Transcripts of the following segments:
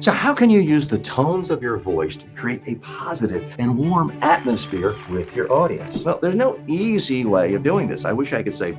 So how can you use the tones of your voice to create a positive and warm atmosphere with your audience? Well, there's no easy way of doing this. I wish I could say,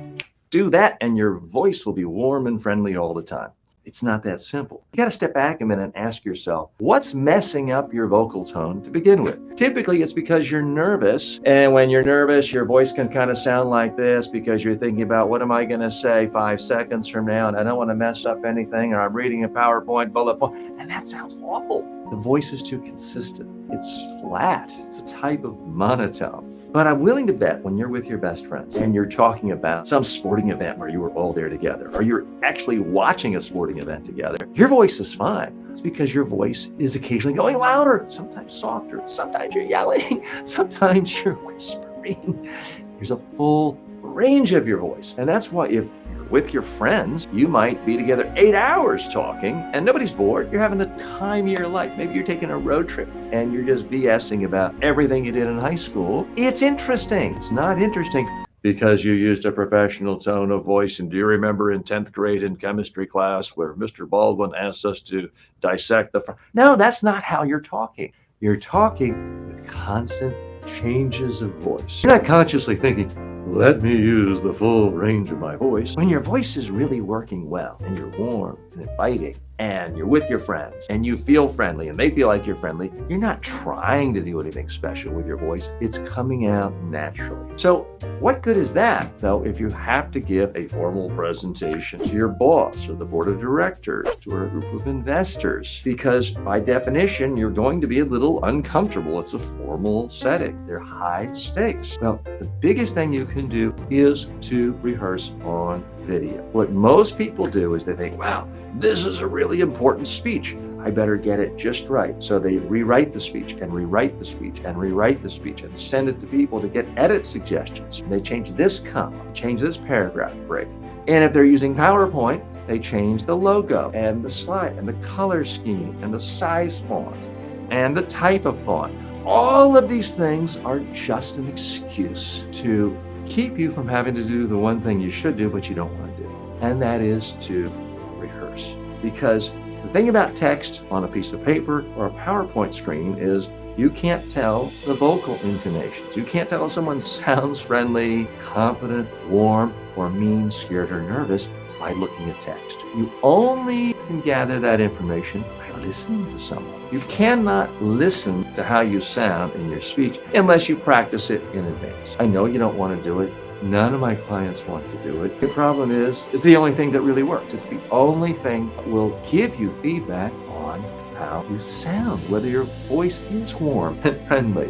do that and your voice will be warm and friendly all the time. It's not that simple. You got to step back a minute and ask yourself, what's messing up your vocal tone to begin with? Typically, it's because you're nervous. And when you're nervous, your voice can kind of sound like this because you're thinking about, what am I going to say 5 seconds from now? And I don't want to mess up anything. Or I'm reading a PowerPoint bullet point. And that sounds awful. The voice is too consistent. It's flat. It's a type of monotone. But I'm willing to bet when you're with your best friends and you're talking about some sporting event where you were all there together, or you're actually watching a sporting event together, your voice is fine. It's because your voice is occasionally going louder, sometimes softer, sometimes you're yelling, sometimes you're whispering. There's a full range of your voice. And that's why if you're with your friends, you might be together 8 hours talking and nobody's bored. You're having the time of your life. Maybe you're taking a road trip and you're just BSing about everything you did in high school. It's interesting. It's not interesting because you used a professional tone of voice. And do you remember in 10th grade in chemistry class where Mr. Baldwin asked us to dissect the... No, that's not how you're talking. You're talking with constant changes of voice. You're not consciously thinking, let me use the full range of my voice. When your voice is really working well and you're warm and inviting and you're with your friends and you feel friendly and they feel like you're friendly, you're not trying to do anything special with your voice. It's coming out naturally. So what good is that, though, if you have to give a formal presentation to your boss or the board of directors or a group of investors? Because by definition, you're going to be a little uncomfortable. It's a formal setting. They're high stakes. Well, the biggest thing you can do is to rehearse on video. What most people do is they think, wow, this is a really important speech. I better get it just right. So they rewrite the speech and rewrite the speech and rewrite the speech and send it to people to get edit suggestions. They change this comma, change this paragraph break. And if they're using PowerPoint, they change the logo and the slide and the color scheme and the size font and the type of font. All of these things are just an excuse to keep you from having to do the one thing you should do, but you don't want to do. And that is to rehearse. Because the thing about text on a piece of paper or a PowerPoint screen is you can't tell the vocal intonations. You can't tell if someone sounds friendly, confident, warm, or mean, scared, or nervous by looking at text. You only can gather that information by listening to someone. You cannot listen to how you sound in your speech unless you practice it in advance. I know you don't want to do it. None of my clients want to do it. The problem is, it's the only thing that really works. It's the only thing that will give you feedback on how you sound, whether your voice is warm and friendly,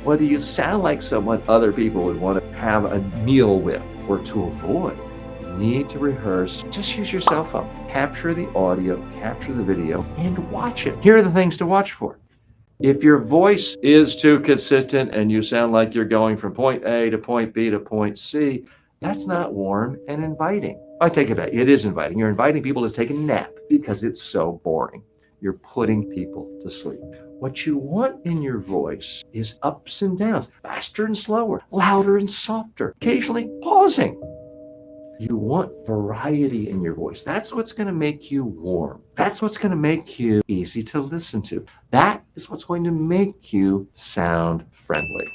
whether you sound like someone other people would want to have a meal with or to avoid. Need to rehearse. Just use your cell phone. Capture the audio, capture the video, and watch it. Here are the things to watch for. If your voice is too consistent and you sound like you're going from point A to point B to point C, that's not warm and inviting. I take it back. It is inviting. You're inviting people to take a nap because it's so boring. You're putting people to sleep. What you want in your voice is ups and downs, faster and slower, louder and softer, occasionally pausing. You want variety in your voice. That's what's going to make you warm. That's what's going to make you easy to listen to. That is what's going to make you sound friendly.